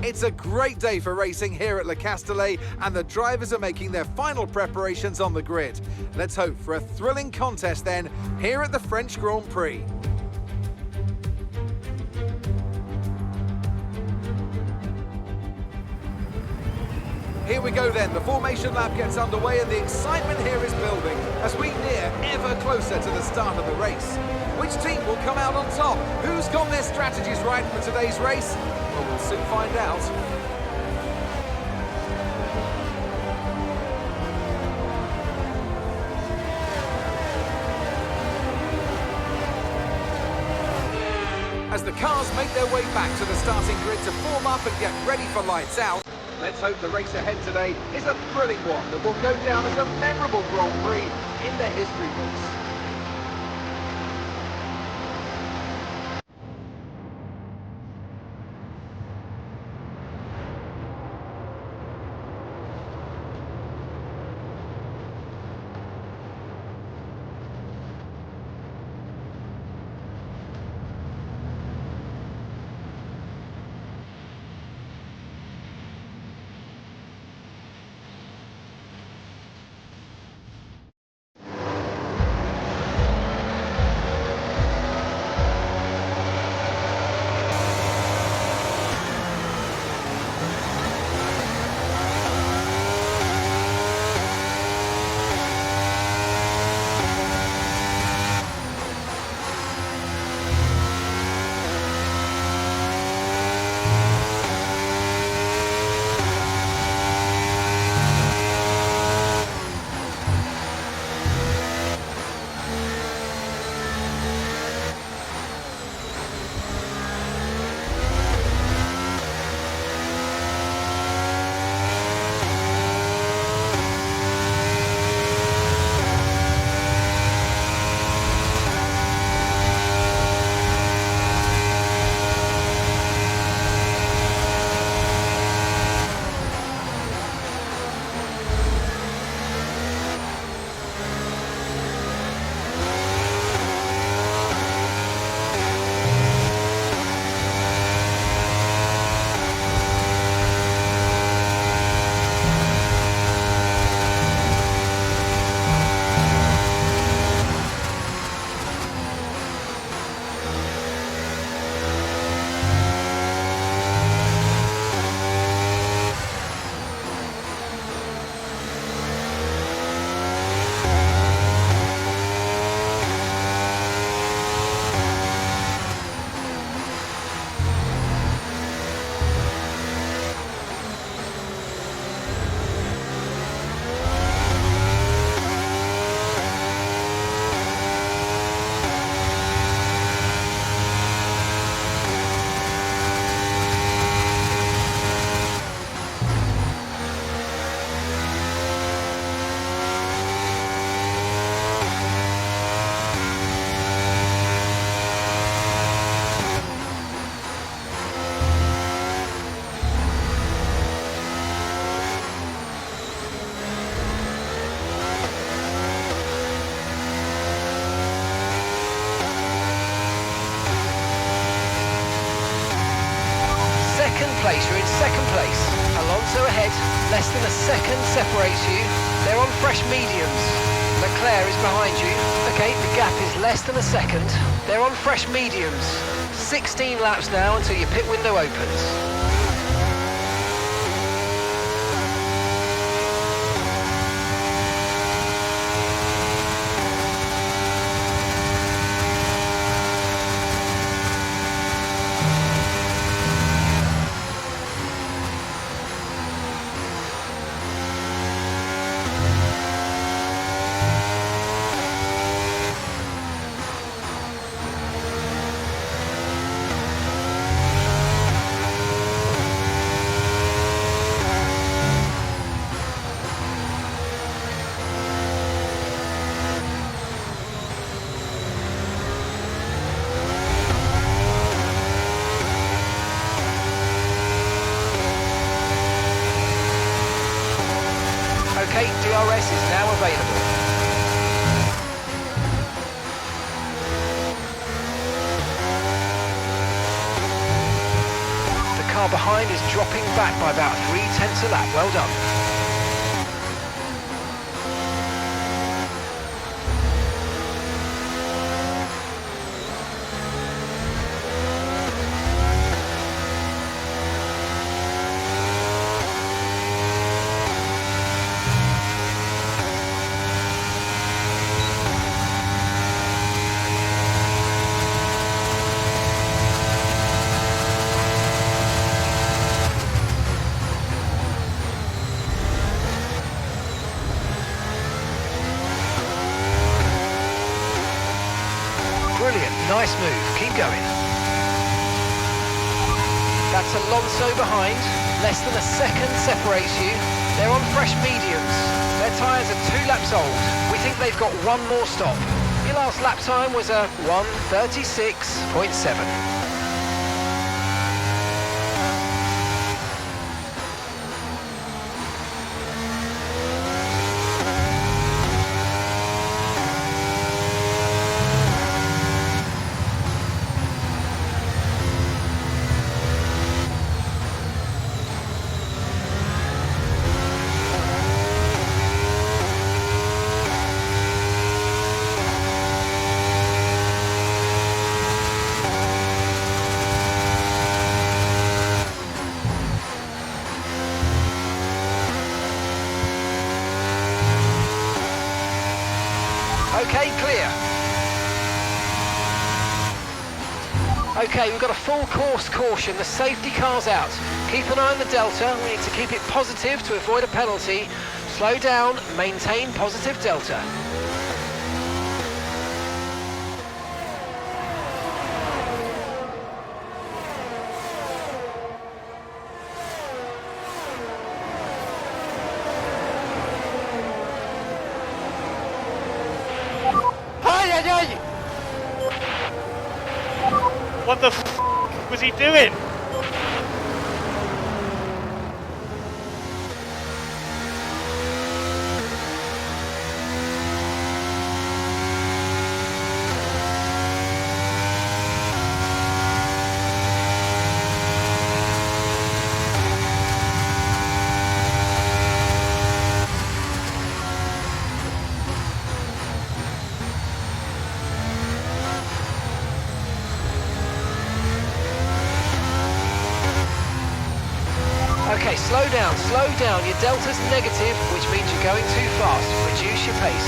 It's a great day for racing here at Le Castellet, and the drivers are making their final preparations on the grid. Let's hope for a thrilling contest then, here at the French Grand Prix. Here we go then, the formation lap gets underway and the excitement here is building as we near ever closer to the start of the race. Which team will come out on top? Who's got their strategies right for today's race? Well, we'll soon find out. As the cars make their way back to the starting grid to form up and get ready for lights out, let's hope the race ahead today is a thrilling one that will go down as a memorable Grand Prix in the history books. You're in second place. Alonso ahead, less than a second separates you. They're on fresh mediums. Leclerc is behind you. Okay, the gap is less than a second. They're on fresh mediums. 16 laps now until your pit window opens. Okay, DRS is now available. The car behind is dropping back by about 0.3 a lap. Well done. Brilliant, nice move, keep going. That's Alonso behind, less than a second separates you. They're on fresh mediums. Their tyres are 2 laps old. We think they've got one more stop. Your last lap time was a 1:36.7. Okay, clear. Okay, we've got a full course caution. The safety car's out. Keep an eye on the delta. We need to keep it positive to avoid a penalty. Slow down, maintain positive delta. What the f was he doing? Okay, slow down, slow down. Your delta's negative, which means you're going too fast. Reduce your pace.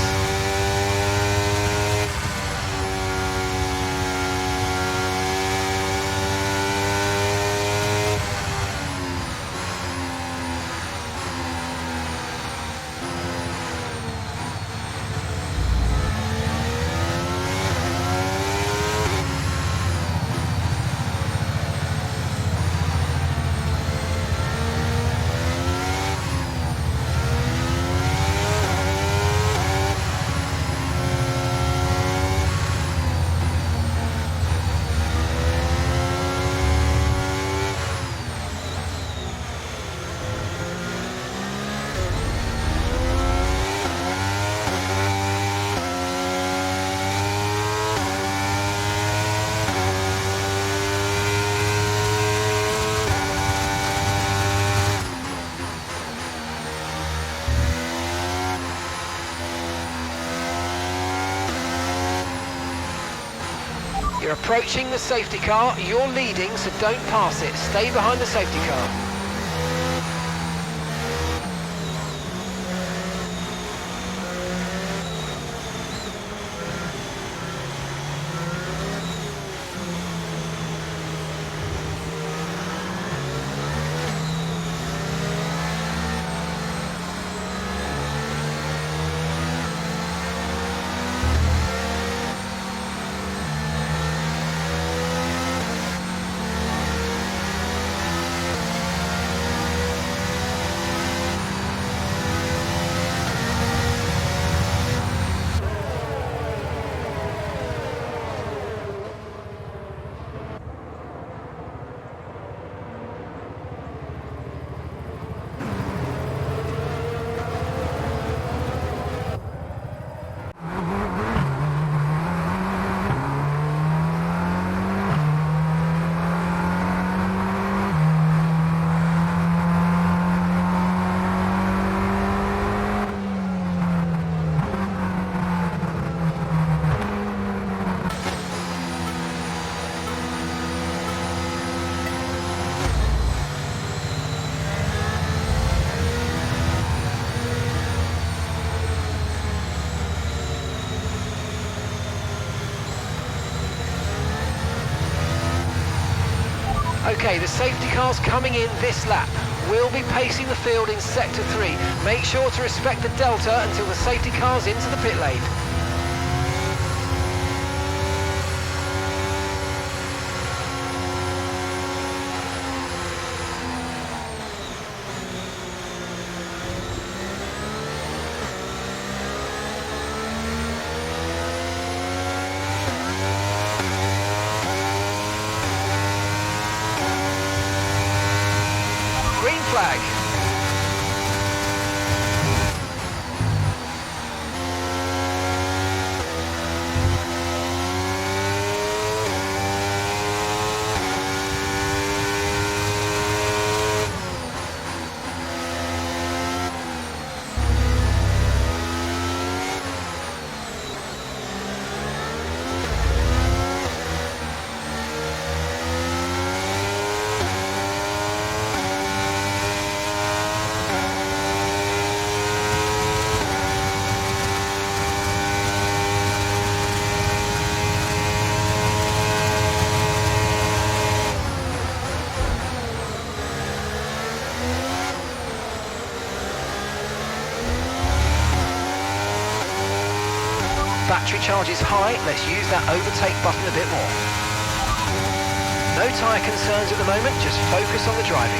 You're approaching the safety car. You're leading, so don't pass it. Stay behind the safety car. Okay, the safety car's coming in this lap. We'll be pacing the field in sector 3. Make sure to respect the delta until the safety car's into the pit lane. Green flag. Battery charge is high, let's use that overtake button a bit more. No tyre concerns at the moment, just focus on the driving.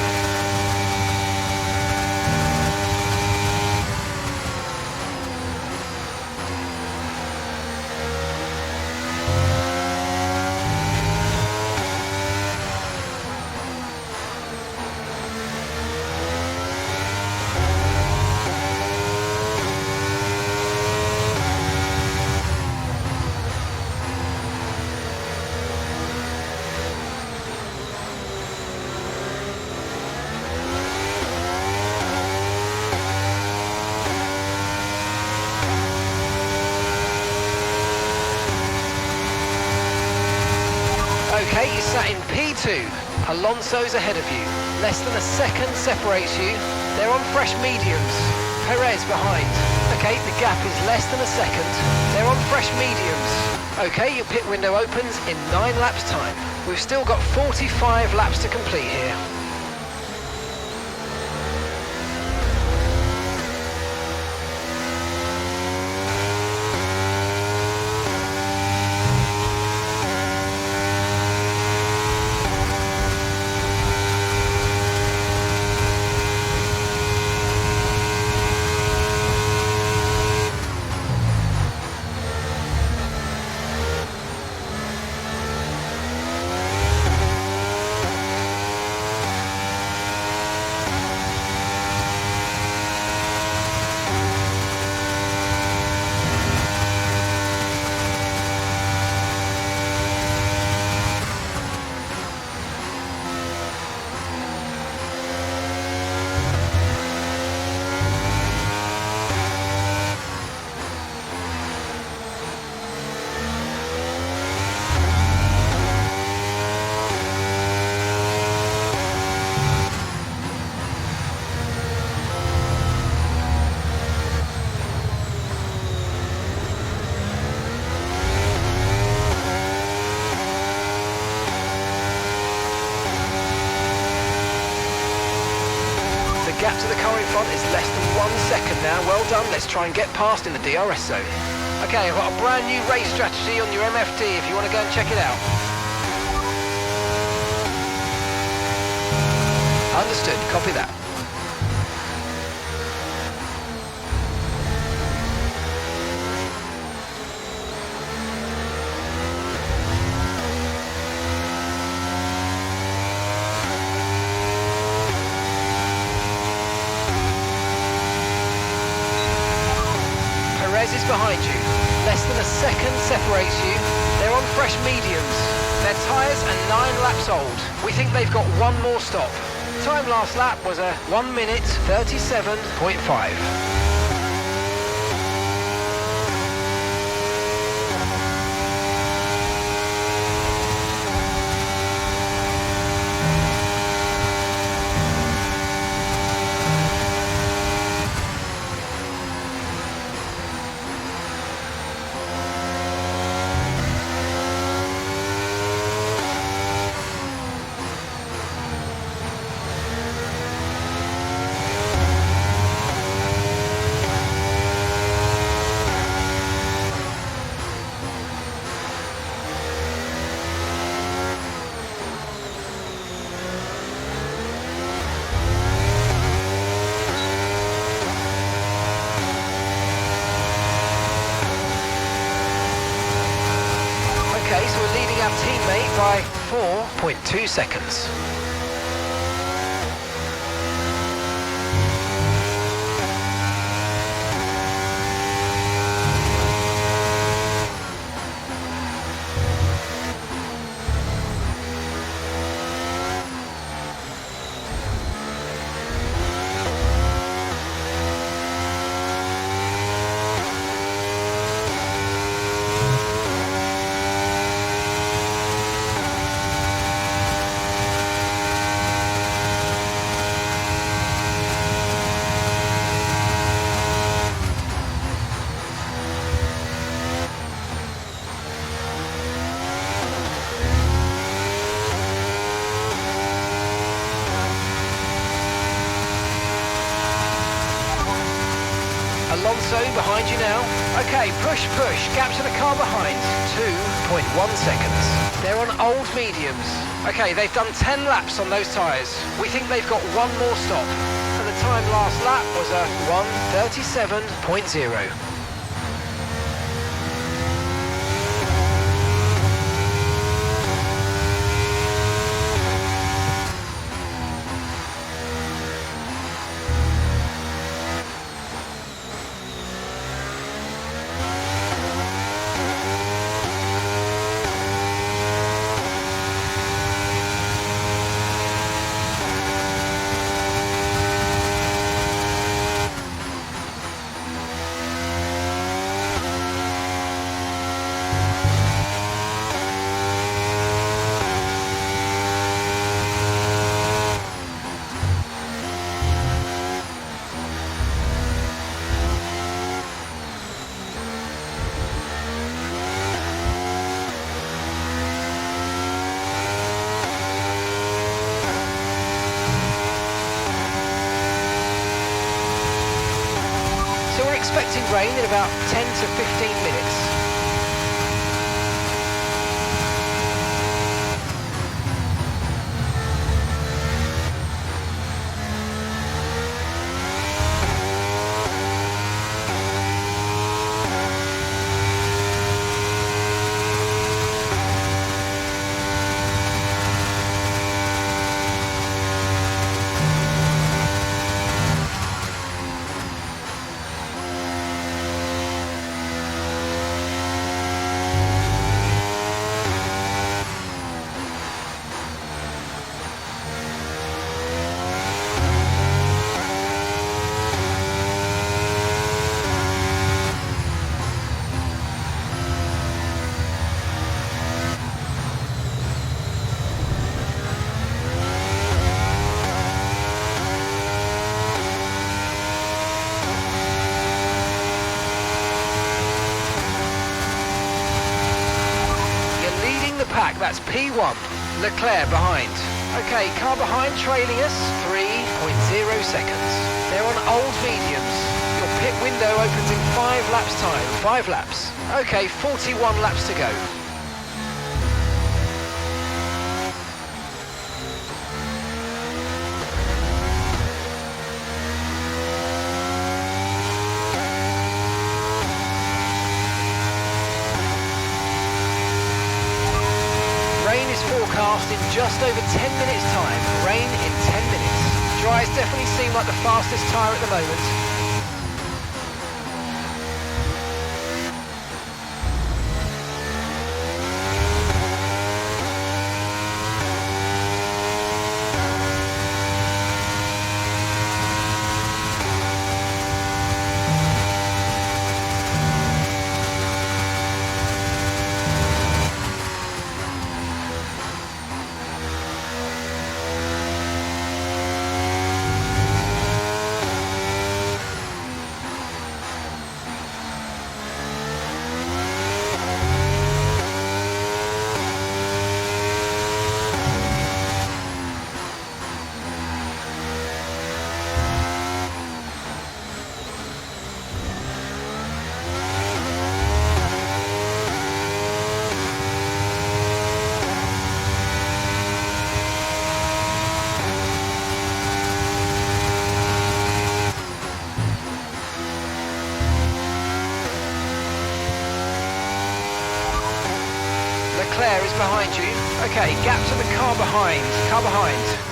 Okay, you're sat in P2. Alonso's ahead of you. Less than a second separates you. They're on fresh mediums. Perez behind. Okay, the gap is less than a second. They're on fresh mediums. Okay, your pit window opens in 9 laps time. We've still got 45 laps to complete here. Gap to the car in front is less than 1 second now. Well done. Let's try and get past in the DRS zone. Okay, I've got a brand new race strategy on your MFD if you want to go and check it out. Understood. Copy that. Perez is behind you. Less than a second separates you. They're on fresh mediums. Their tyres are 9 laps old. We think they've got one more stop. Time last lap was a 1 minute 37.5. by 4.2 seconds. Alonso behind you now. Okay, push, gap to the car behind, 2.1 seconds. They're on old mediums. Okay, they've done 10 laps on those tyres. We think they've got one more stop. And the time last lap was a 1:37.0. Expecting rain in about 10 to 15 minutes. That's P1, Leclerc behind. Okay, car behind trailing us, 3.0 seconds. They're on old mediums. Your pit window opens in 5 laps time, 5 laps. Okay, 41 laps to go. Forecast in just over 10 minutes time. Rain in 10 minutes. Dries definitely seem like the fastest tyre at the moment. Leclerc is behind you. Okay, gap to the car behind.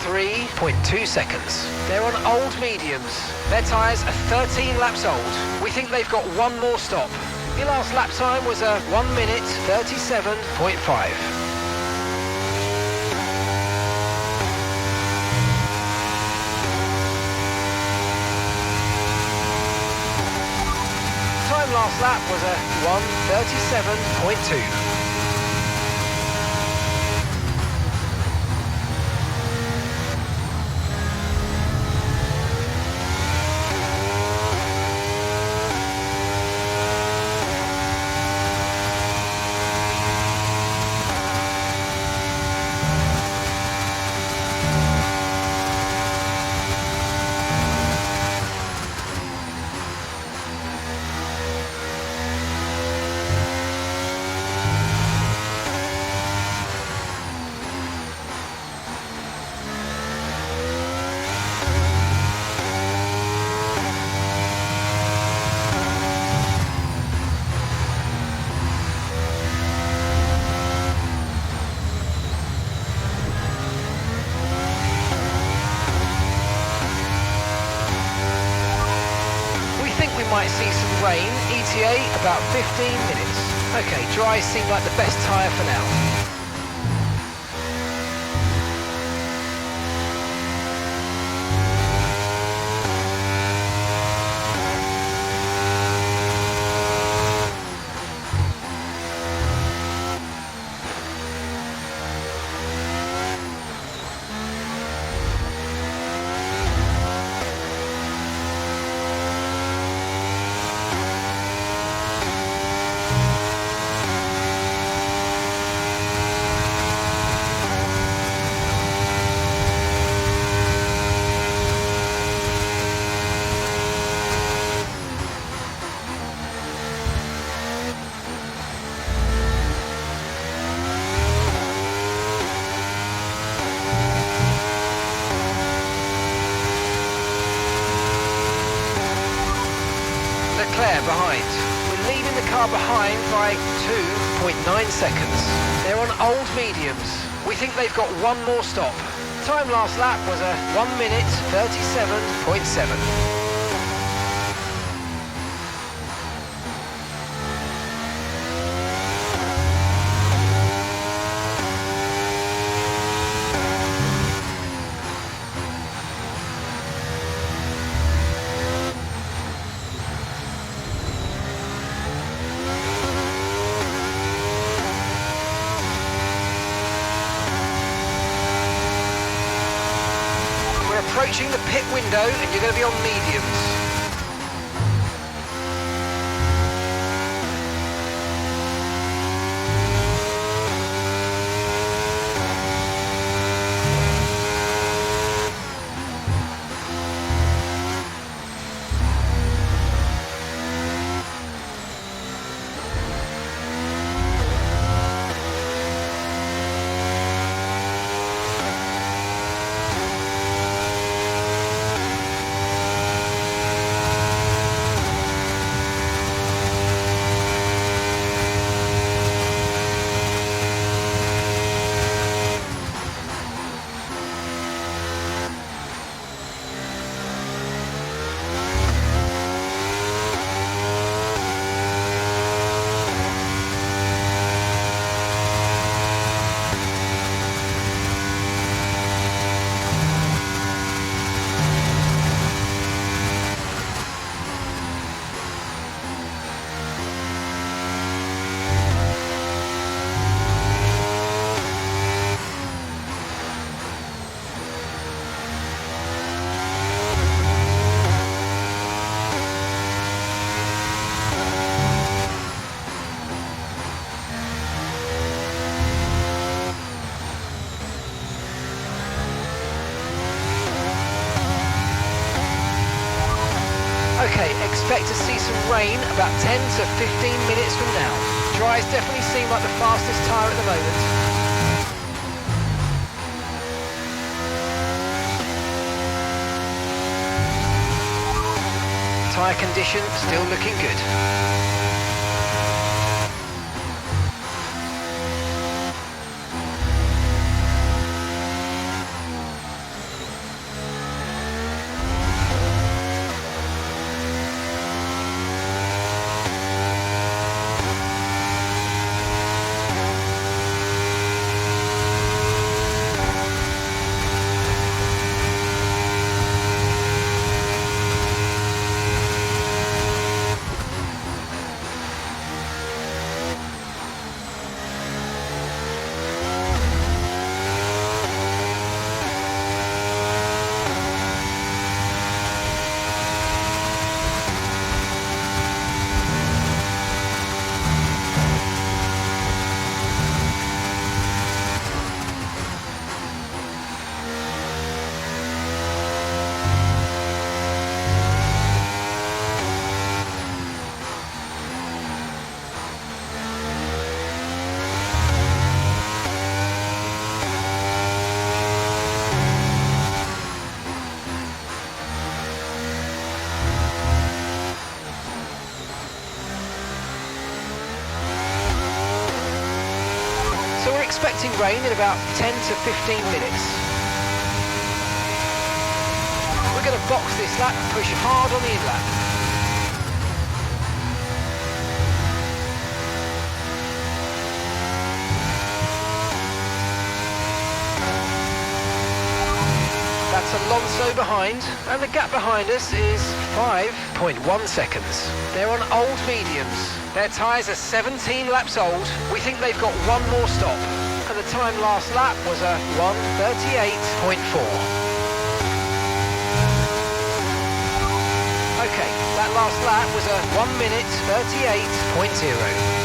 3.2 seconds. They're on old mediums. Their tyres are 13 laps old. We think they've got one more stop. Your last lap time was a 1 minute 37.5. Time last lap was a 1:37.2. Might see some rain, ETA about 15 minutes. Okay, dry seemed like the best tyre for now. Behind. We're leading the car behind by 2.9 seconds. They're on old mediums. We think they've got one more stop. Time last lap was a 1 minute 37.7. Approaching the pit window and you're going to be on mediums. Okay, expect to see some rain about 10 to 15 minutes from now. Dries definitely seem like the fastest tyre at the moment. Tyre condition still looking good. expecting rain in about 10 to 15 minutes. We're going to box this lap and push hard on the in-lap. That's Alonso behind, and the gap behind us is 5.1 seconds. They're on old mediums. Their tyres are 17 laps old. We think they've got one more stop. And the time last lap was a 1:38.4. Okay, that last lap was a 1:38.0.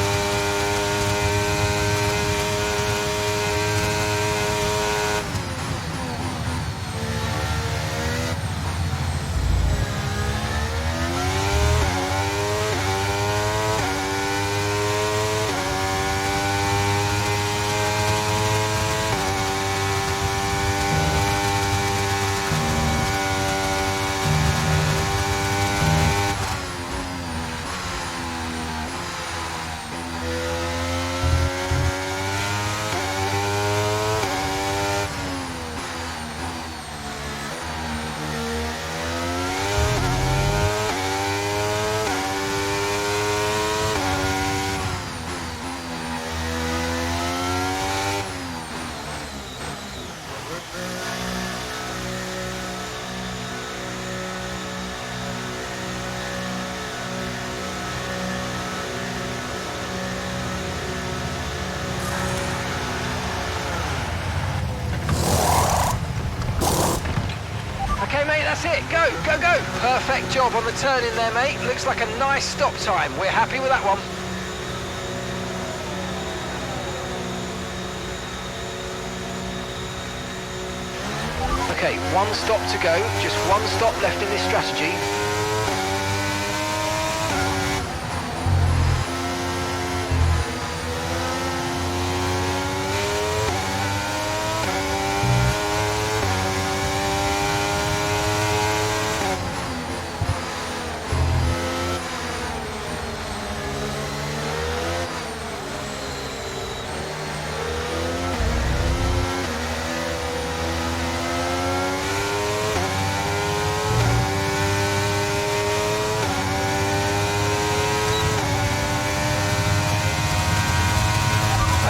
Okay, mate, that's it. Go, go, go. Perfect job on the turn in there, mate. Looks like a nice stop time. We're happy with that one. Okay, one stop to go. Just one stop left in this strategy.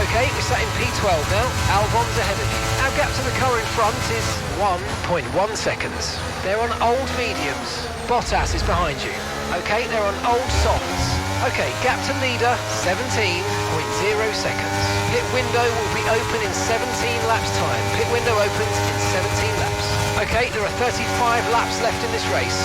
Okay, we're sat in P12 now. Albon's ahead of you. Our gap to the car in front is 1.1 seconds. They're on old mediums. Bottas is behind you. Okay, they're on old softs. Okay, gap to leader, 17.0 seconds. Pit window will be open in 17 laps time. Pit window opens in 17 laps. Okay, there are 35 laps left in this race.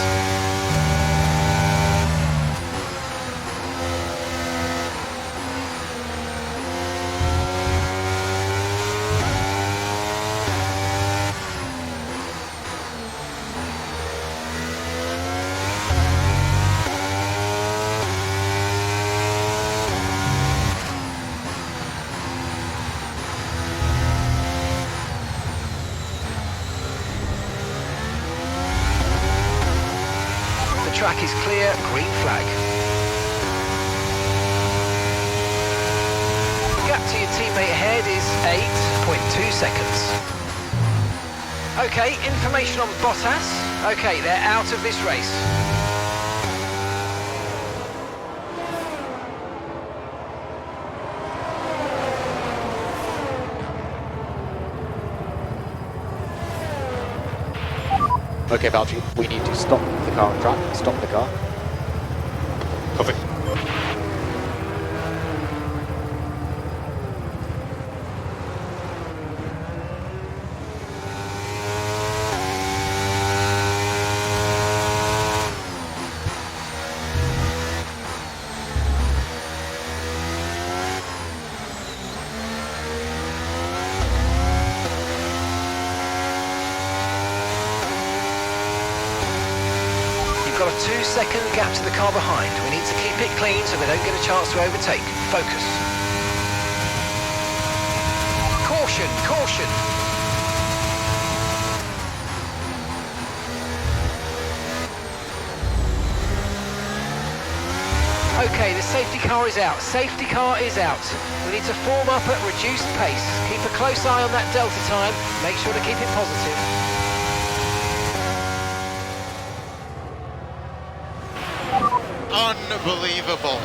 Track is clear, green flag. Gap to your teammate ahead is 8.2 seconds. Okay, information on Bottas. Okay, they're out of this race. Okay, Valtteri, we need to stop the car on track. Stop the car. Copy. You've got a 2-second gap to the car behind. We need to keep it clean so they don't get a chance to overtake. Focus. Caution, caution. Okay, the safety car is out. Safety car is out. We need to form up at reduced pace. Keep a close eye on that delta time. Make sure to keep it positive. Unbelievable.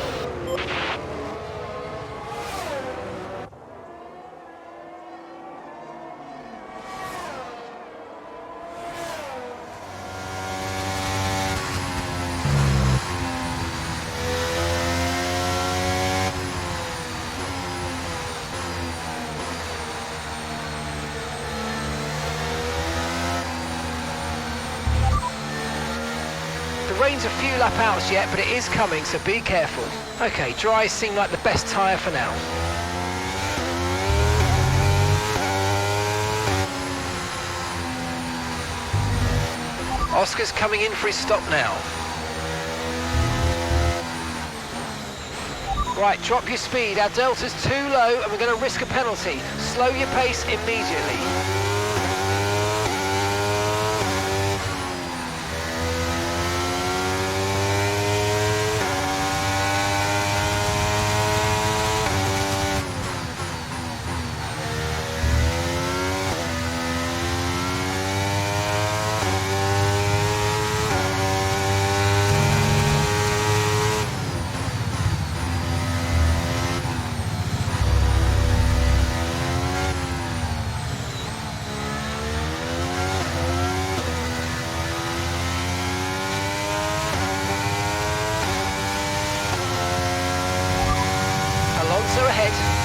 The rain's a few lap outs yet, but it is coming, so be careful. Okay, dries seem like the best tyre for now. Oscar's coming in for his stop now. Right, drop your speed. Our delta's too low and we're going to risk a penalty. Slow your pace immediately.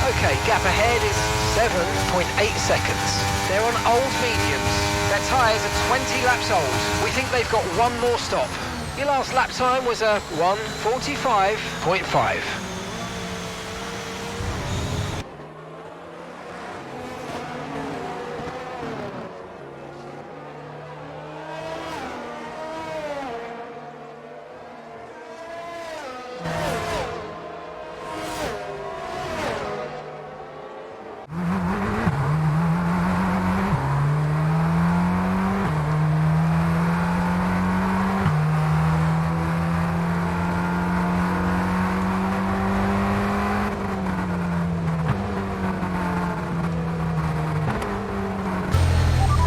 Okay, gap ahead is 7.8 seconds. They're on old mediums. Their tyres are 20 laps old. We think they've got one more stop. Your last lap time was a 1:45.5.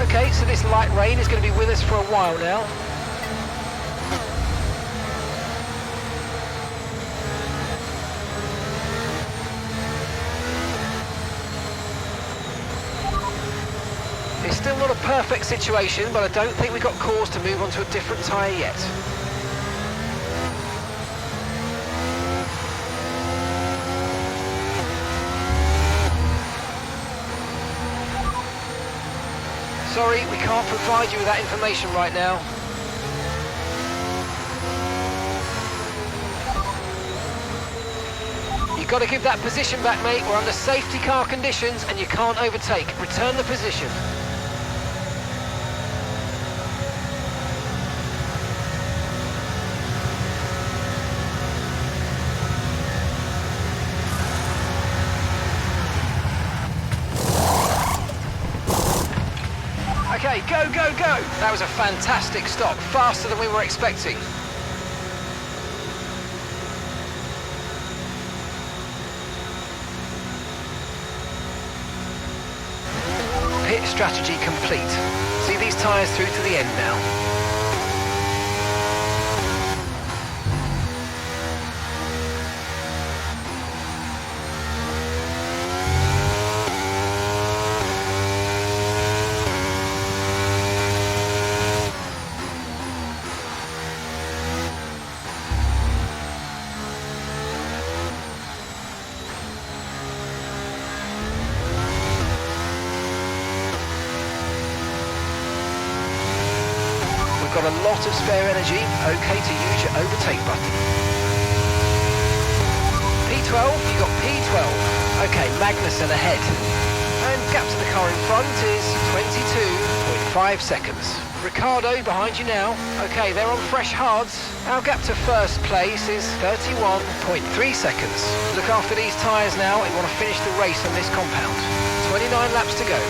Okay, so this light rain is going to be with us for a while now. It's still not a perfect situation, but I don't think we've got cause to move on to a different tyre yet. Sorry, we can't provide you with that information right now. You've got to give that position back, mate. We're under safety car conditions and you can't overtake. Return the position. Okay, go, go, go! That was a fantastic stop, faster than we were expecting. Pit strategy complete. See these tyres through to the end now. Got a lot of spare energy, okay to use your overtake button. P12, you got P12. Okay, Magnussen ahead. And gap to the car in front is 22.5 seconds. Ricardo behind you now. Okay, they're on fresh hards. Our gap to first place is 31.3 seconds. Look after these tyres now if you want to finish the race on this compound. 29 laps to go.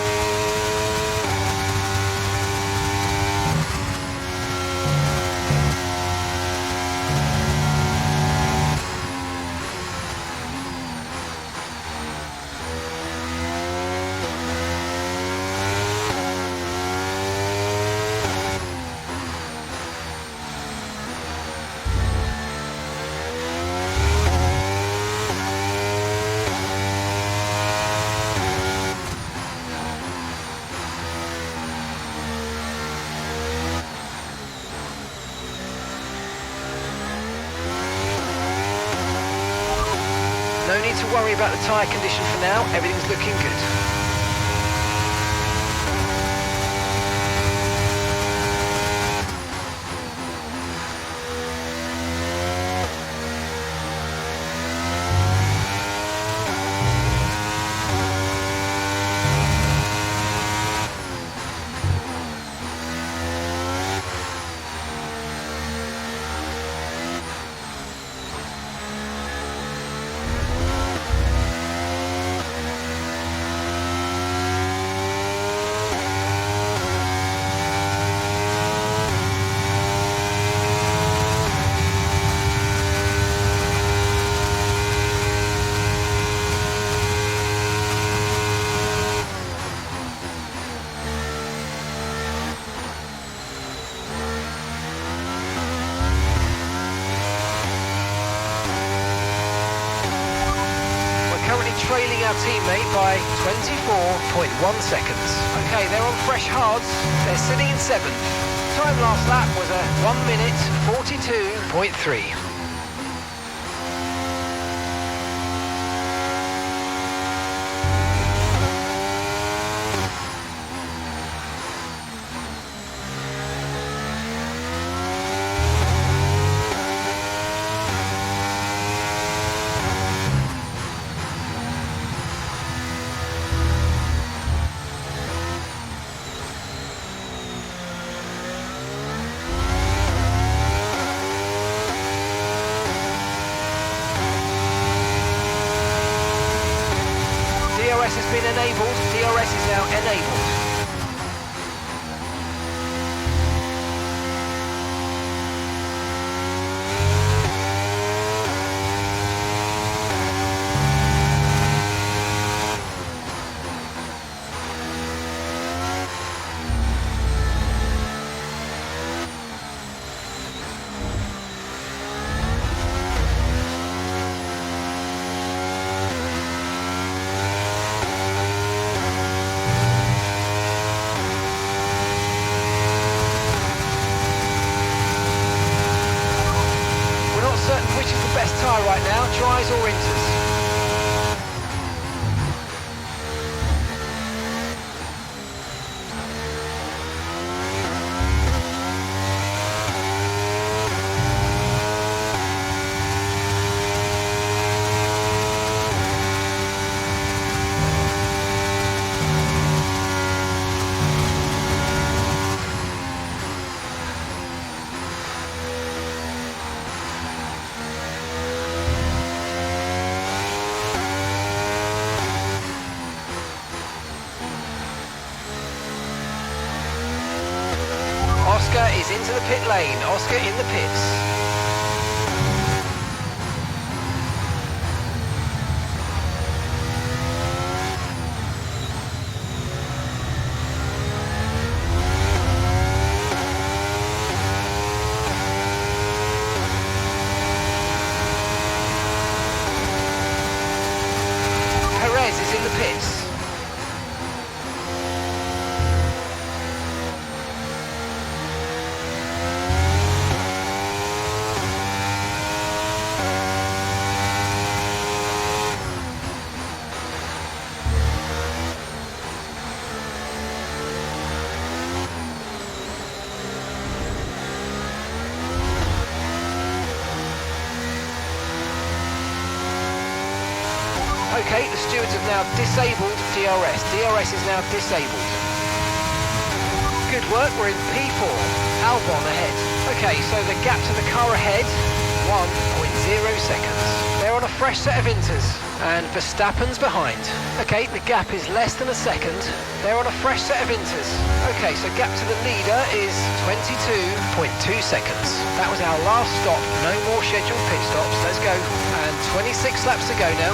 to worry about the tyre condition for now. Everything's looking good. Trailing our teammate by 24.1 seconds. Okay, they're on fresh hards. They're sitting in 7th. Time last lap was a 1 minute 42.3. DRS has been enabled. DRS is now enabled. Tyre right now, dries or inters. Oscar is into the pit lane. Oscar in the pits. Perez is in the pits. Okay, the stewards have now disabled DRS. DRS is now disabled. Good work, we're in P4. Albon ahead. Okay, so the gap to the car ahead, 1.0 seconds. They're on a fresh set of inters, and Verstappen's behind. Okay, the gap is less than a second. They're on a fresh set of inters. Okay, so gap to the leader is 22.2 seconds. That was our last stop. No more scheduled pit stops. Let's go. And 26 laps to go now.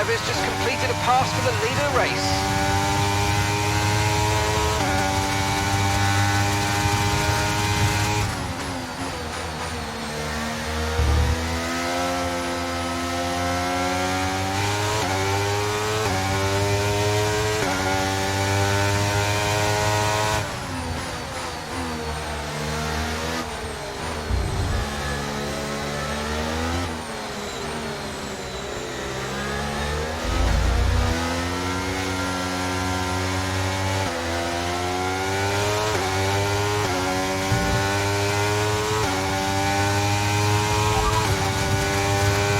drivers just completed a pass for the lead of the race.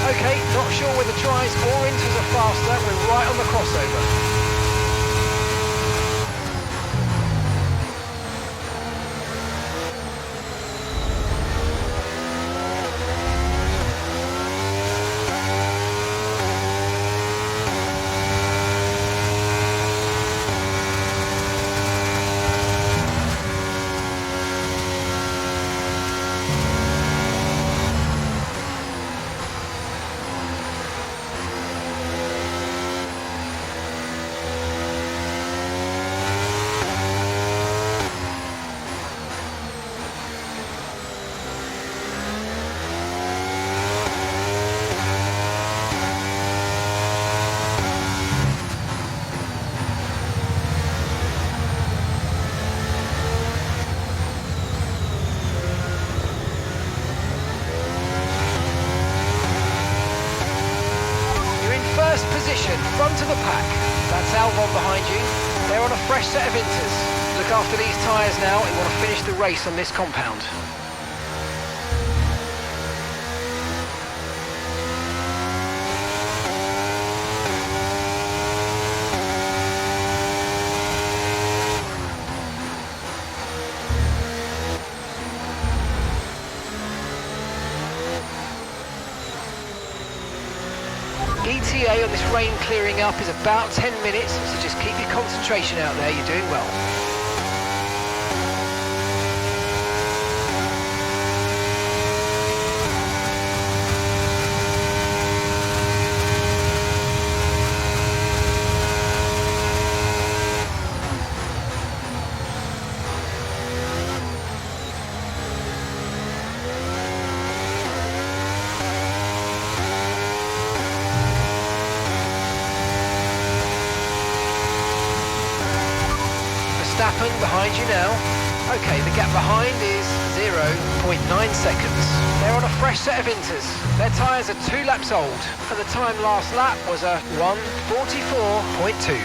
Okay, not sure whether tries or inters are faster, we're right on the crossover. Position, front of the pack. That's Albon behind you. They're on a fresh set of inters. Look after these tyres now. We want to finish the race on this compound. ETA on this rain clearing up is about 10 minutes, so just keep your concentration out there, you're doing well. Verstappen behind you now. Okay, the gap behind is 0.9 seconds. They're on a fresh set of inters. Their tyres are 2 laps old, and the time last lap was a 1:44.2.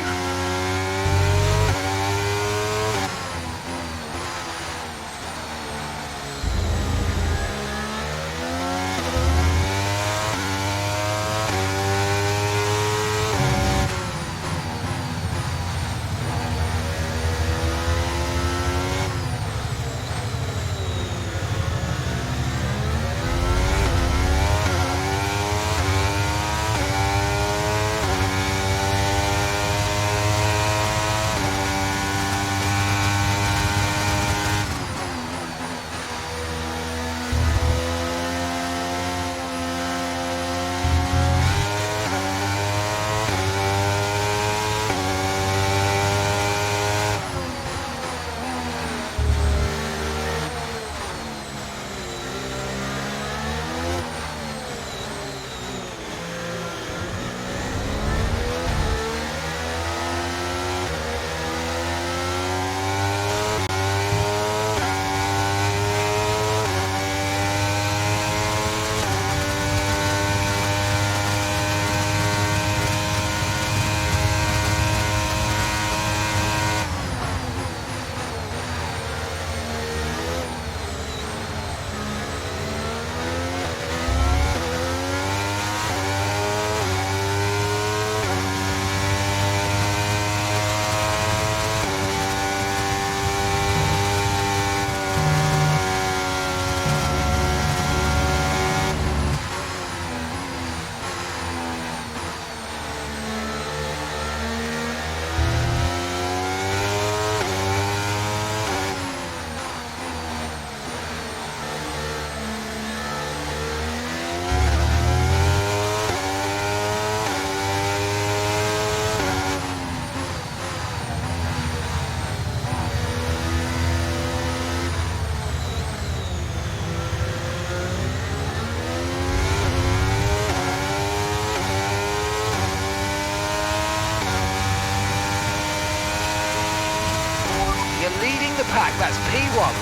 back, that's P1.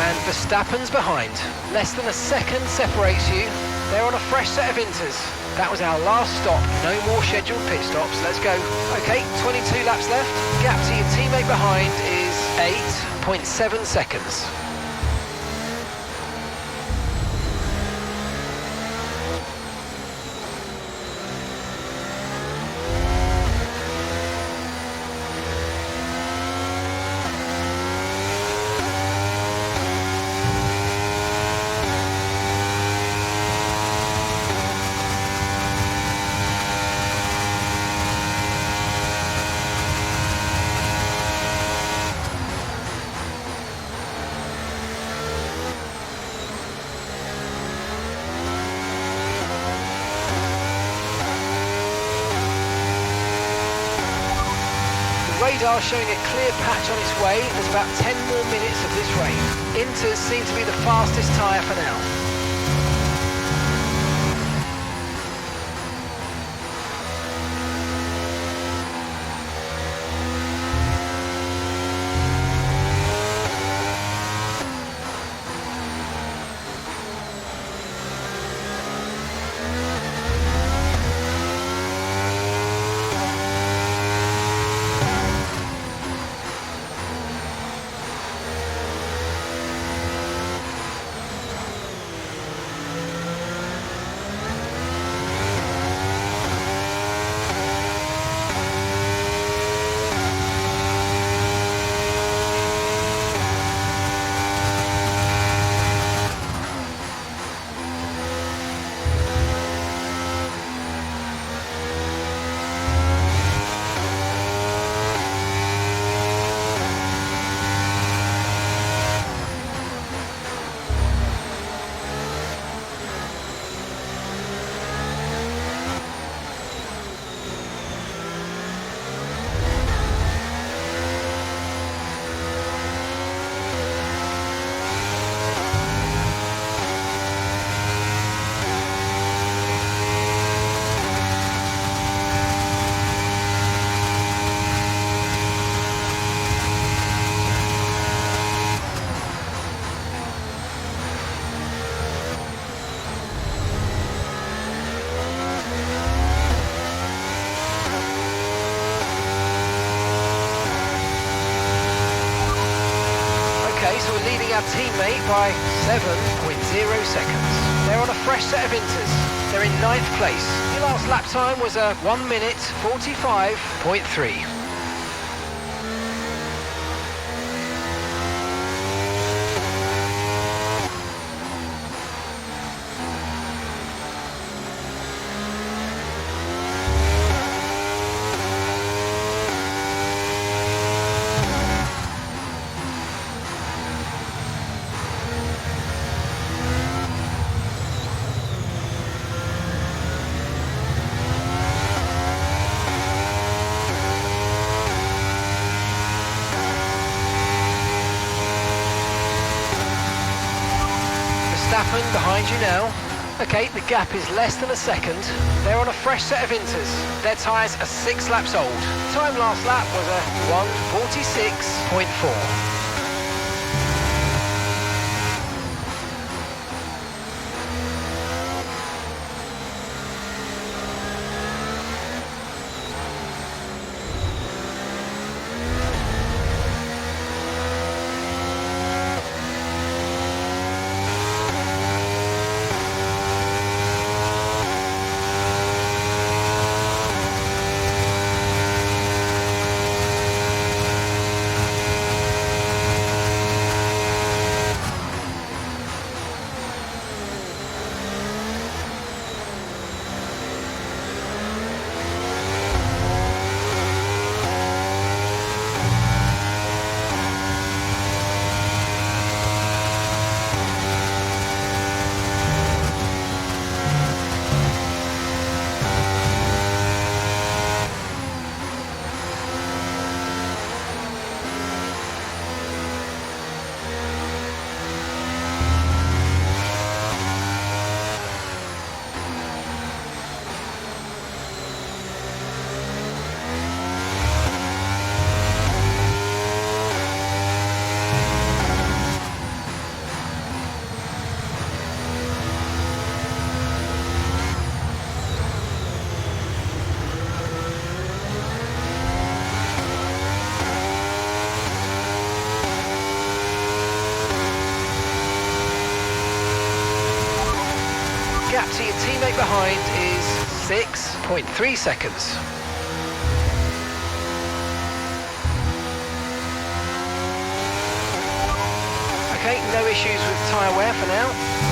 And Verstappen's behind. Less than a second separates you. They're on a fresh set of inters. That was our last stop. No more scheduled pit stops. Let's go. Okay, 22 laps left. Gap to your teammate behind is 8.7 seconds. Radar showing a clear patch on its way. There's about 10 more minutes of this race. Inters seem to be the fastest tyre for now. Our teammate by 7.0 seconds. They're on a fresh set of inters. They're in 9th place. Your last lap time was a 1 minute 45.3. Verstappen behind you now. Okay, the gap is less than a second. They're on a fresh set of inters. Their tyres are 6 laps old. Time last lap was a 1:46.4. gap to your teammate behind is 6.3 seconds. Okay, no issues with tyre wear for now.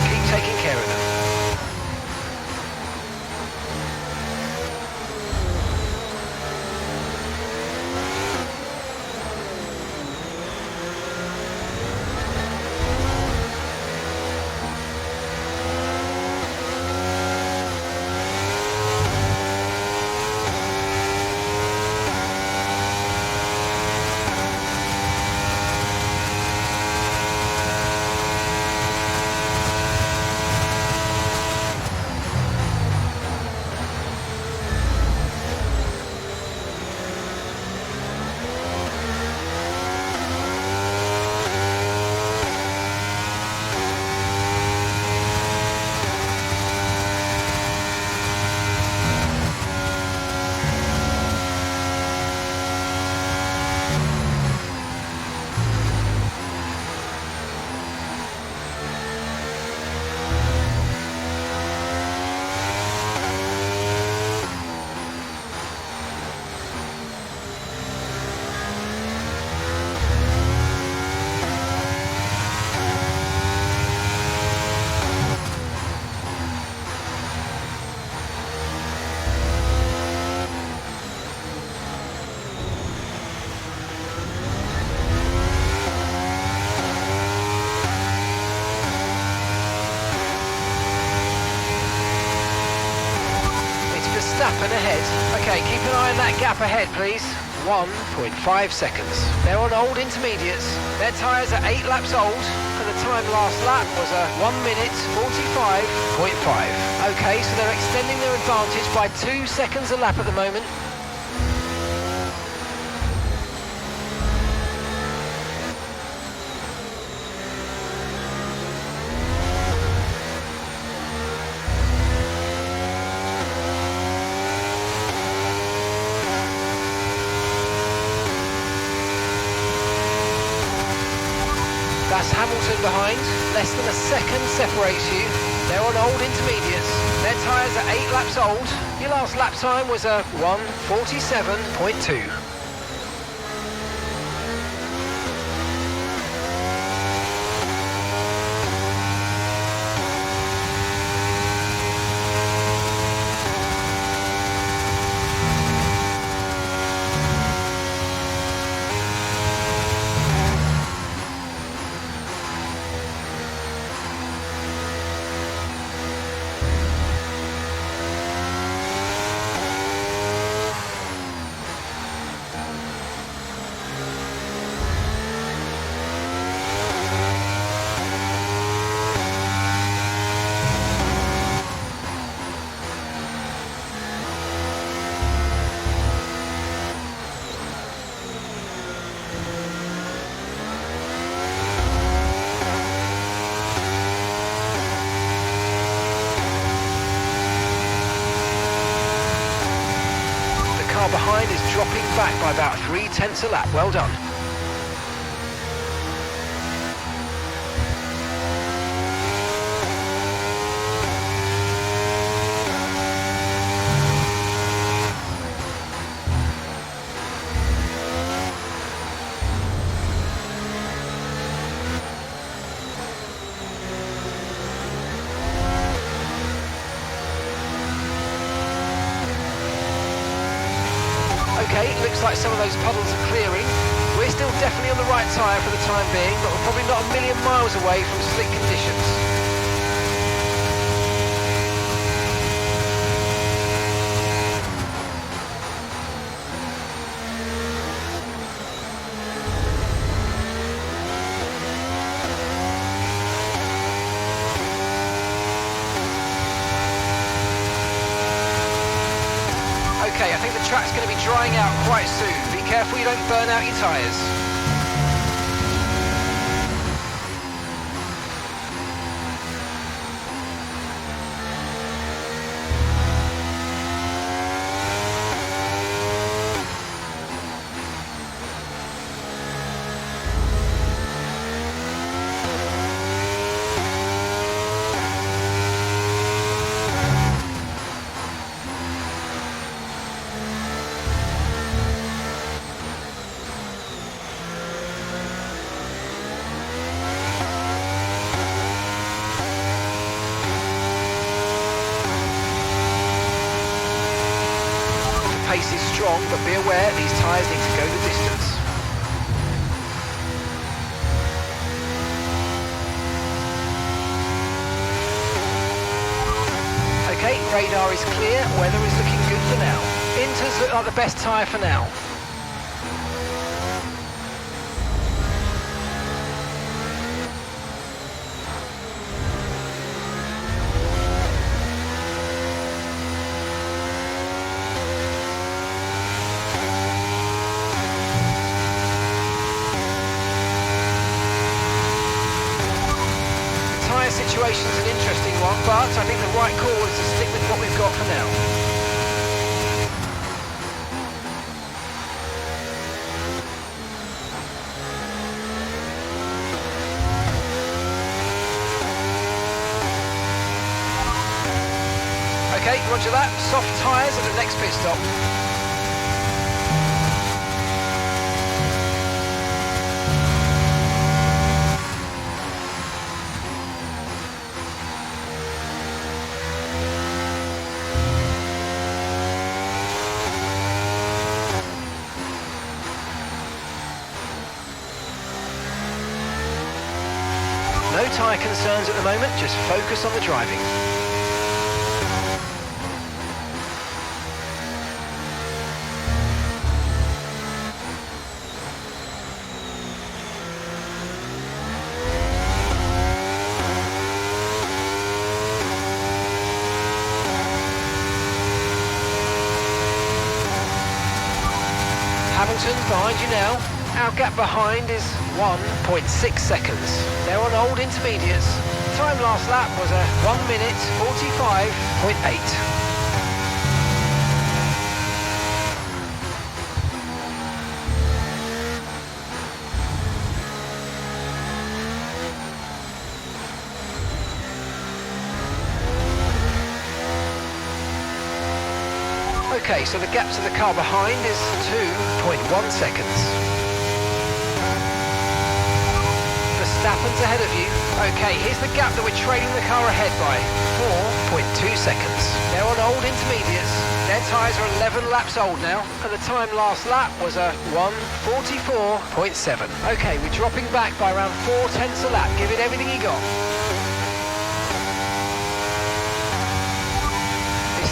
Keep taking care of them. Verstappen ahead. Okay, keep an eye on that gap ahead, please. 1.5 seconds. They're on old intermediates. Their tyres are 8 laps old, and the time last lap was a 1 minute 45.5. Okay, so they're extending their advantage by 2 seconds a lap at the moment. That's Hamilton behind, less than a second separates you. They're on old intermediates. Their tyres are 8 laps old. Your last lap time was a 1:47.2. Behind is dropping back by about 0.3 a lap. Well done. Okay, looks like some of those puddles are clearing. We're still definitely on the right tyre for the time being, but we're probably not a million miles away from slick conditions. Okay, I think the track's going to be drying out quite soon. Be careful you don't burn out your tyres. off, but be aware these tyres need to go the distance. Okay, radar is clear, weather is looking good for now. Inters look like the best tyre for now. Situation's an interesting one, but I think the right call is to stick with what we've got for now. Okay, roger that. Soft tyres at the next pit stop. No tyre concerns at the moment, just focus on the driving. Hamilton behind you now. Our gap behind is 1.6 seconds. They're on old intermediates. Time last lap was a 1 minute 45.8. Okay, so the gap to the car behind is 2.1 seconds. Verstappen's ahead of you. Okay, here's the gap that we're trailing the car ahead by. 4.2 seconds. They're on old intermediates. Their tyres are 11 laps old now, and the time last lap was a 1:44.7. Okay, we're dropping back by around 4/10 a lap. Give it everything you got.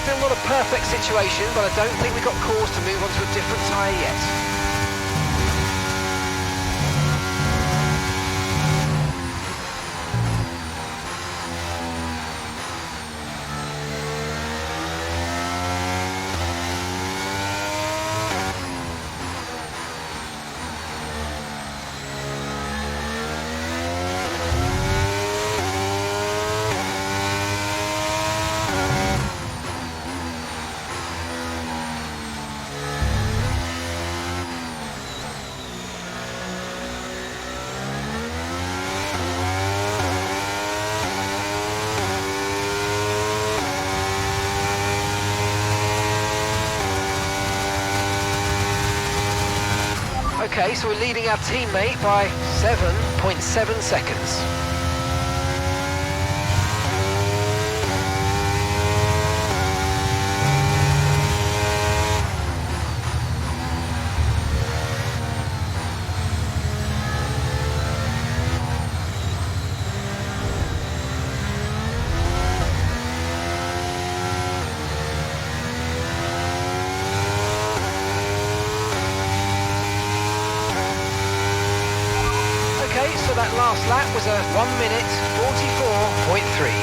Still not a perfect situation, but I don't think we've got cause to move on to a different tyre yet. Okay, so we're leading our teammate by 7.7 seconds. So that last lap was a 1 minute 44.3.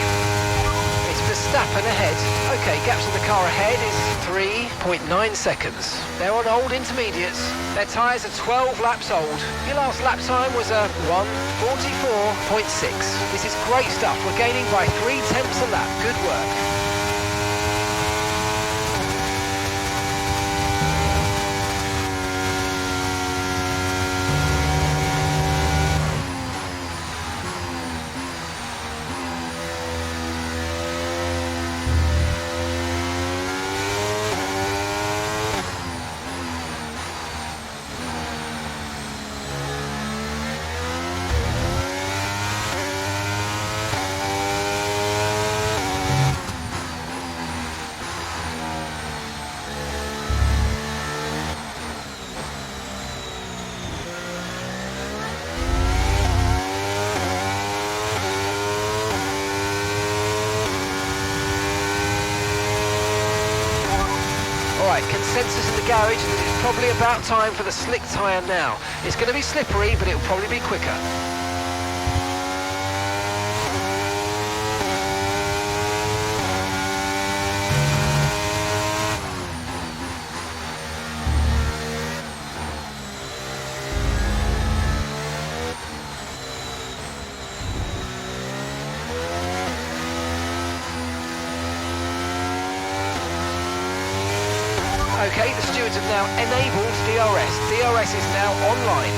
It's Verstappen ahead. Okay, gap to the car ahead is 3.9 seconds. They're on old intermediates. Their tyres are 12 laps old. Your last lap time was a 1:44.6. This is great stuff. We're gaining by 0.3 a lap. Good work. consensus in the garage that it's probably about time for the slick tyre now. It's going to be slippery, but it'll probably be quicker. Okay, the stewards have now enabled DRS. DRS is now online.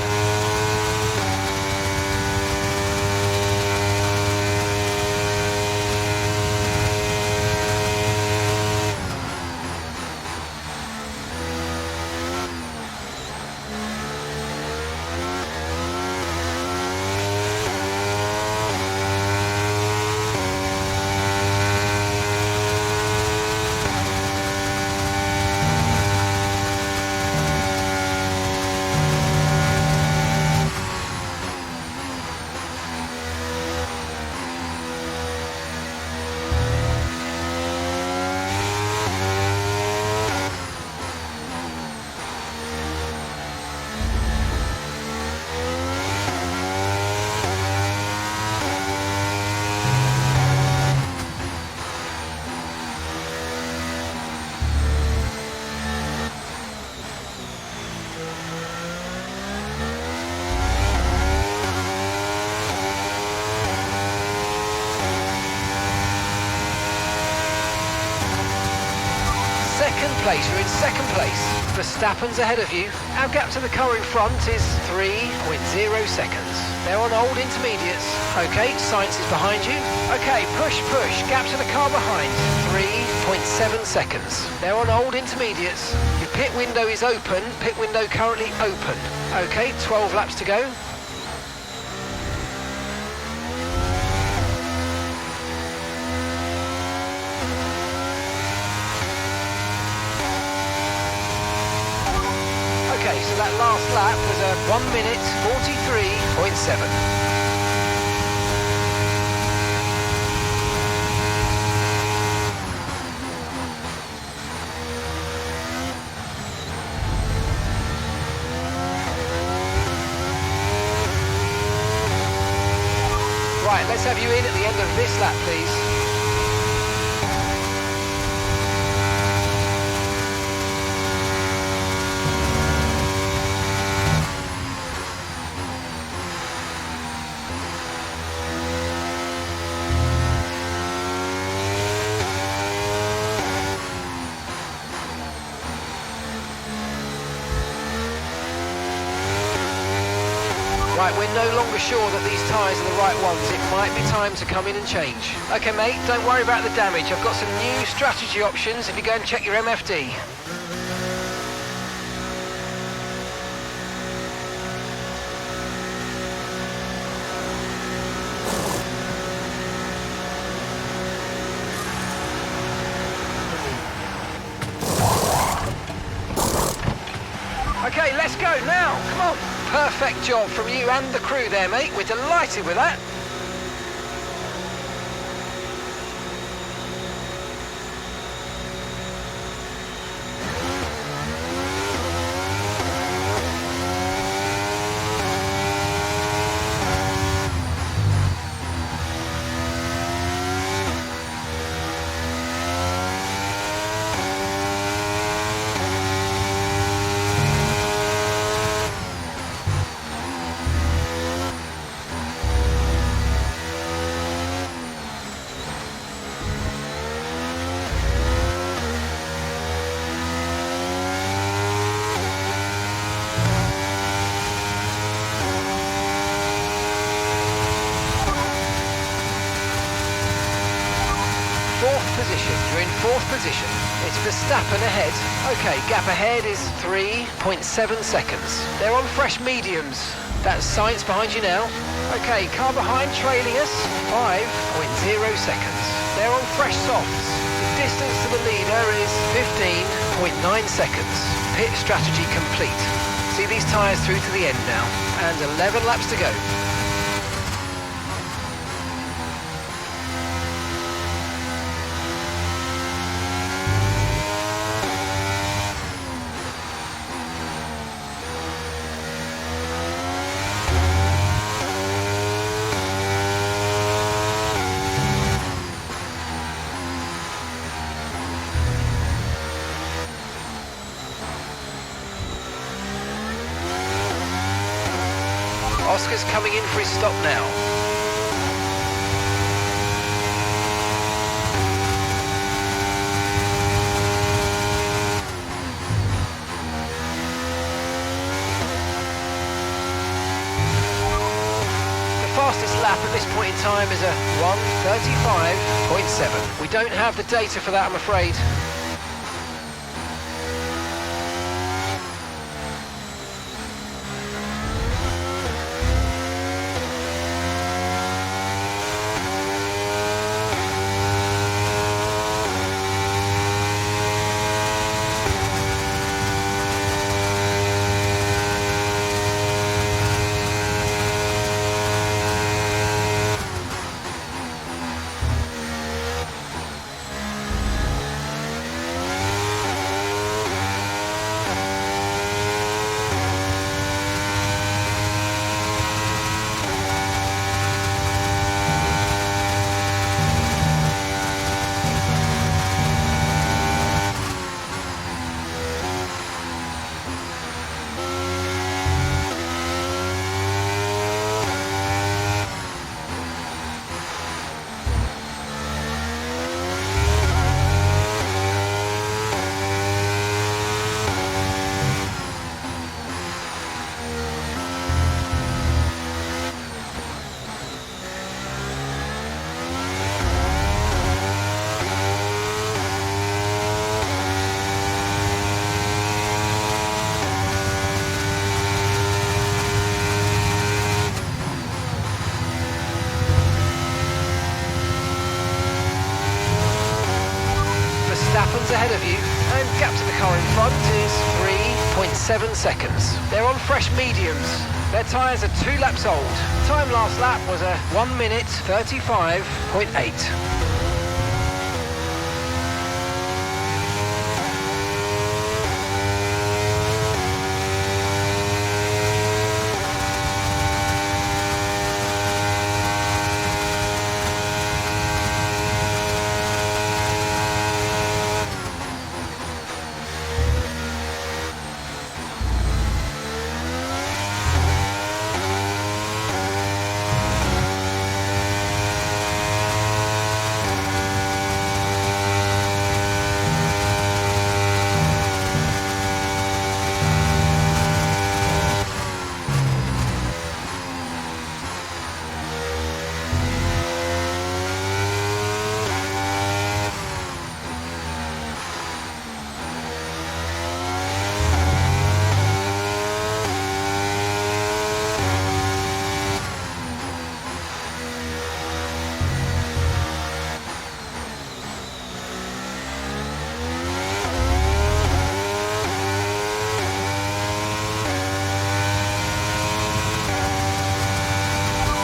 Place, you're in second place. Verstappen's ahead of you. Our gap to the car in front is 3.0 seconds. They're on old intermediates. Okay, Sainz is behind you. Okay, push, push. Gap to the car behind, 3.7 seconds. They're on old intermediates. Your pit window is open. Pit window currently open. Okay, 12 laps to go. Okay, so that last lap was a 1 minute 43.7. Right, let's have you in at the end of this lap, please. Right, we're no longer sure that these tyres are the right ones. It might be time to come in and change. Okay, mate, don't worry about the damage. I've got some new strategy options if you go and check your MFD. Okay, let's go now. Come on. Perfect job from you and the crew there, mate. We're delighted with that. You're in fourth position. It's Verstappen ahead. Okay, gap ahead is 3.7 seconds. They're on fresh mediums. That's Sainz behind you now. Okay, car behind trailing us, 5.0 seconds. They're on fresh softs. The distance to the leader is 15.9 seconds. Pit strategy complete. See these tyres through to the end now. And 11 laps to go. Oscar's coming in for his stop now. The fastest lap at this point in time is a 1:35.7. We don't have the data for that, I'm afraid. Ahead of you, and gap to the car in front is 3.7 seconds. They're on fresh mediums. Their tyres are 2 laps old. Time last lap was a 1:35.8.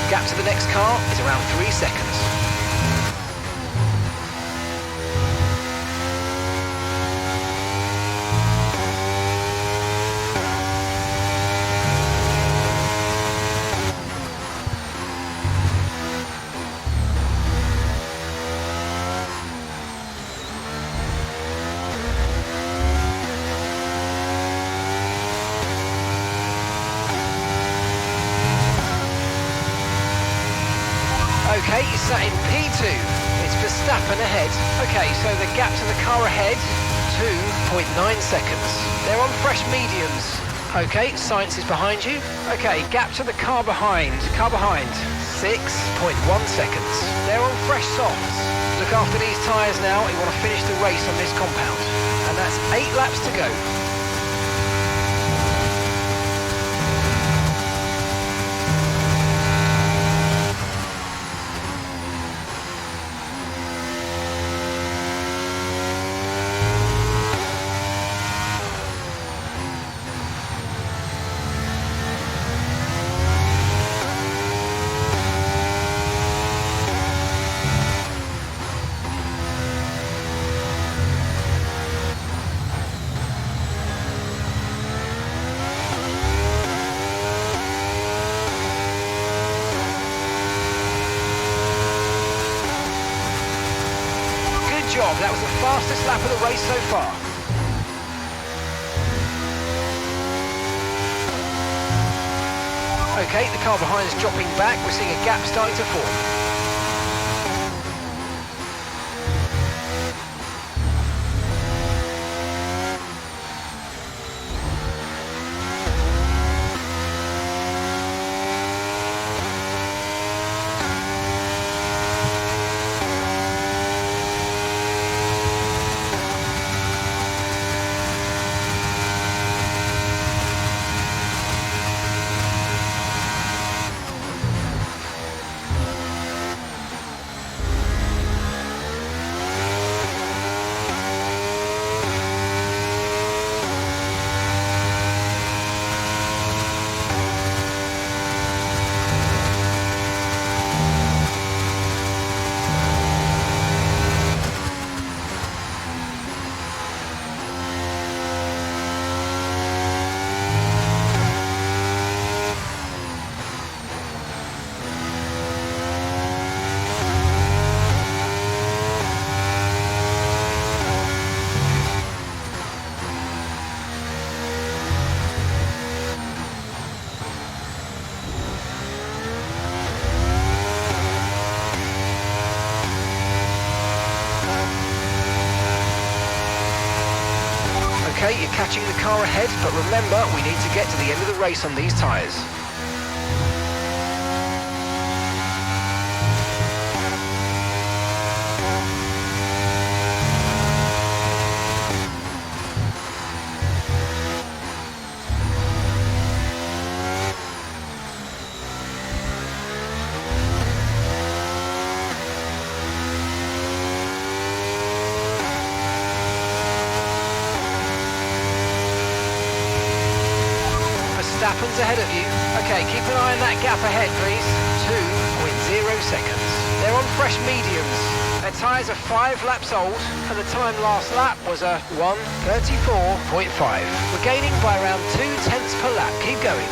Gap to the next car is around 3 seconds. Okay, you sat in P2. It's Verstappen ahead. Okay, so the gap to the car ahead, 2.9 seconds. They're on fresh mediums. Okay, Sainz is behind you. Okay, gap to the car behind. 6.1 seconds. They're on fresh softs. Look after these tyres now. You want to finish the race on this compound. And that's 8 laps to go. Job. That was the fastest lap of the race so far. Okay, the car behind is dropping back. We're seeing a gap starting to form. Okay, you're catching the car ahead, but remember, we need to get to the end of the race on these tyres. Verstappen's ahead of you. Okay, keep an eye on that gap ahead, please. 2.0 seconds. They're on fresh mediums. Their tyres are 5 laps old, and the time last lap was a 1:34.5. We're gaining by around 0.2 per lap. Keep going.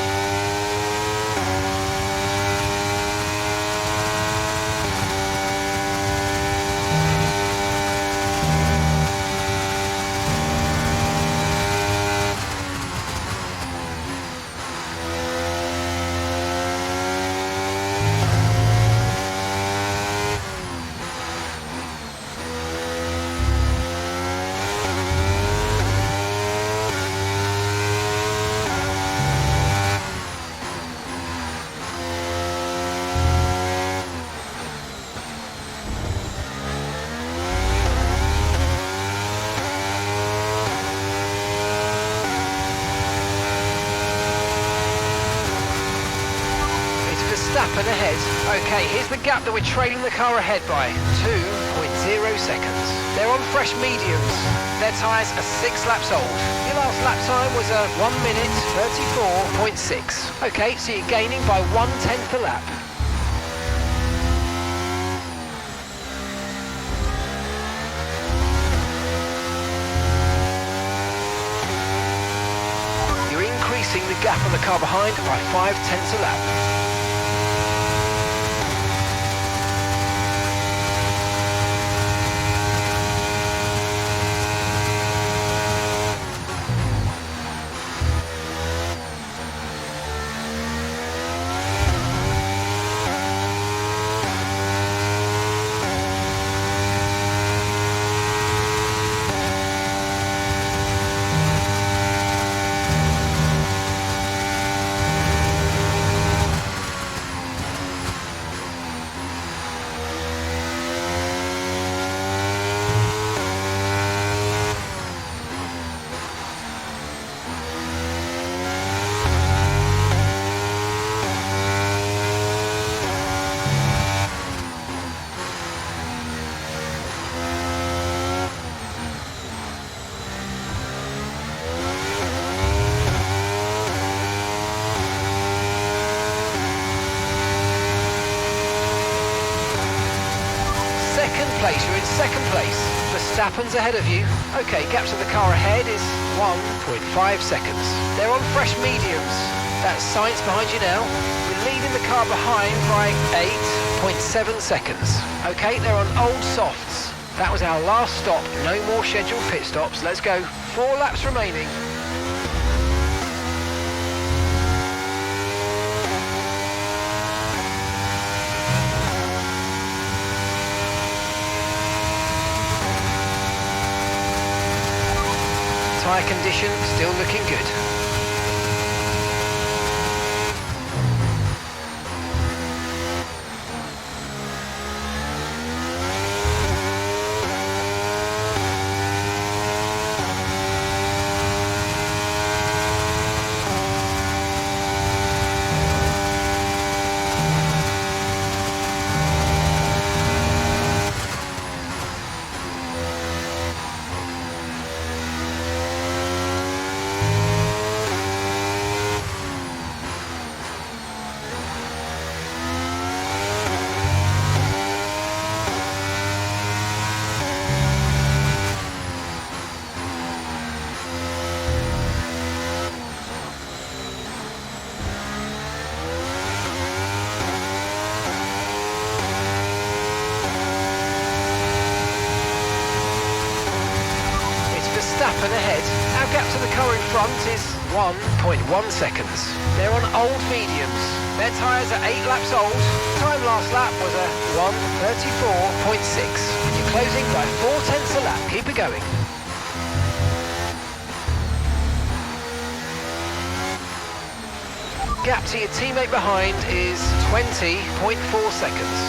Verstappen ahead. Okay, here's the gap that we're trailing the car ahead by. 2.0 seconds. They're on fresh mediums. Their tyres are 6 laps old. Your last lap time was a 1:34.6. Okay, so you're gaining by 1/10 per lap. You're increasing the gap on the car behind by 0.5 a lap. You're in second place. Verstappen's ahead of you. Okay, gap to the car ahead is 1.5 seconds. They're on fresh mediums. That's Sainz behind you now. We're leading the car behind by 8.7 seconds. Okay, they're on old softs. That was our last stop. No more scheduled pit stops. Let's go. 4 laps remaining. Tyre condition still looking good. Verstappen ahead. Our gap to the car in front is 1.1 seconds. They're on old mediums. Their tyres are 8 laps old. Time last lap was a 1:34.6. You're closing by 0.4 a lap. Keep it going. Gap to your teammate behind is 20.4 seconds.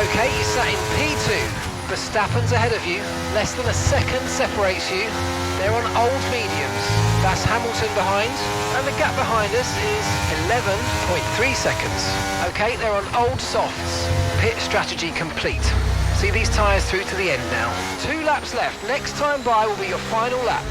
Okay, you sat in P2. Verstappen's ahead of you. Less than a second separates you. They're on old mediums. That's Hamilton behind. And the gap behind us is 11.3 seconds. Okay, they're on old softs. Pit strategy complete. See these tyres through to the end now. 2 laps left. Next time by will be your final lap.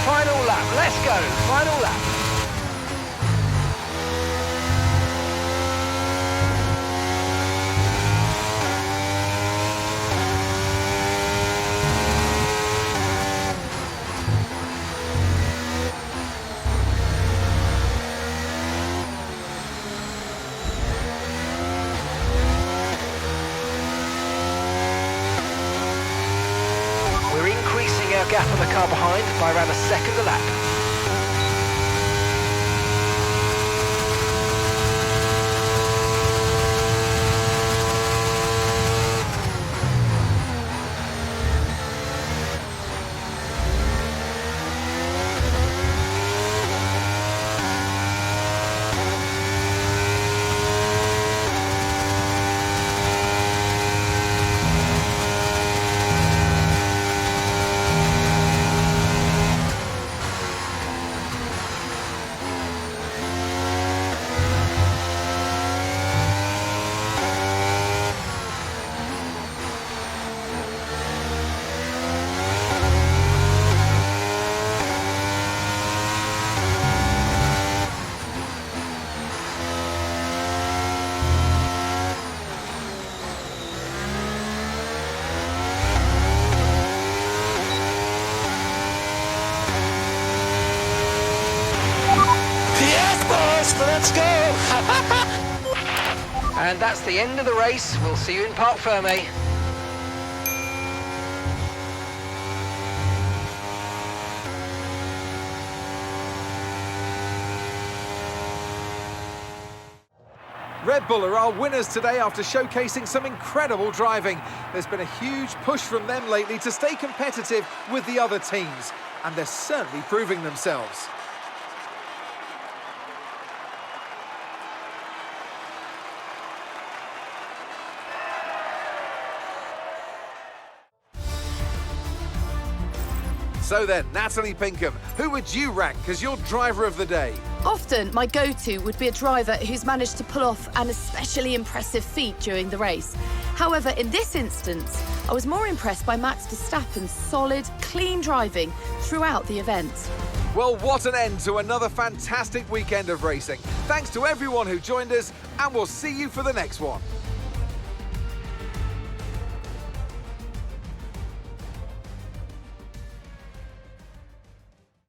Final lap, let's go, final lap. We're increasing our gap on the car behind by around a second a lap. Let's go! And that's the end of the race. We'll see you in Parc Fermé. Red Bull are our winners today after showcasing some incredible driving. There's been a huge push from them lately to stay competitive with the other teams, and they're certainly proving themselves. So then, Natalie Pinkham, who would you rank as your driver of the day? Often, my go-to would be a driver who's managed to pull off an especially impressive feat during the race. However, in this instance, I was more impressed by Max Verstappen's solid, clean driving throughout the event. Well, what an end to another fantastic weekend of racing. Thanks to everyone who joined us, and we'll see you for the next one.